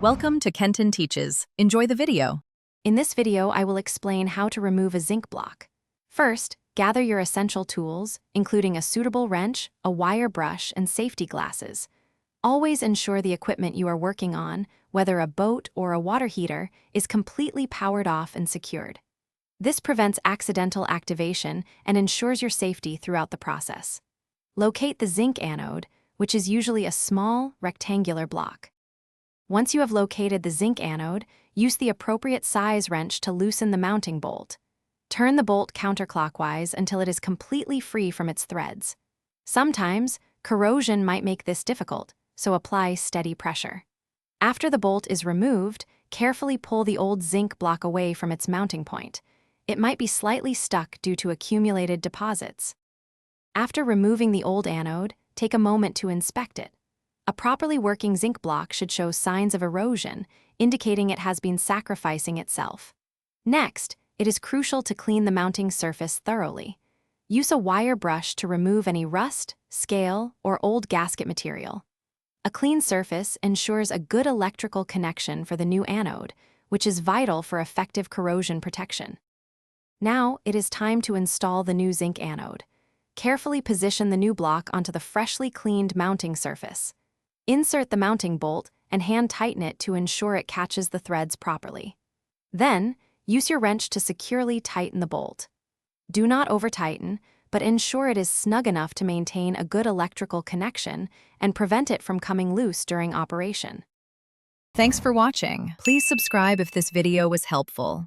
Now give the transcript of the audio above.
Welcome to Kenton Teaches. Enjoy the video. In this video, I will explain how to remove a zinc block. First, gather your essential tools, including a suitable wrench, a wire brush, and safety glasses. Always ensure the equipment you are working on, whether a boat or a water heater, is completely powered off and secured. This prevents accidental activation and ensures your safety throughout the process. Locate the zinc anode, which is usually a small, rectangular block. Once you have located the zinc anode, use the appropriate size wrench to loosen the mounting bolt. Turn the bolt counterclockwise until it is completely free from its threads. Sometimes, corrosion might make this difficult, so apply steady pressure. After the bolt is removed, carefully pull the old zinc block away from its mounting point. It might be slightly stuck due to accumulated deposits. After removing the old anode, take a moment to inspect it. A properly working zinc block should show signs of erosion, indicating it has been sacrificing itself. Next, it is crucial to clean the mounting surface thoroughly. Use a wire brush to remove any rust, scale, or old gasket material. A clean surface ensures a good electrical connection for the new anode, which is vital for effective corrosion protection. Now, it is time to install the new zinc anode. Carefully position the new block onto the freshly cleaned mounting surface. Insert the mounting bolt and hand tighten it to ensure it catches the threads properly. Then, use your wrench to securely tighten the bolt. Do not over-tighten, but ensure it is snug enough to maintain a good electrical connection and prevent it from coming loose during operation. Thanks for watching. Please subscribe if this video was helpful.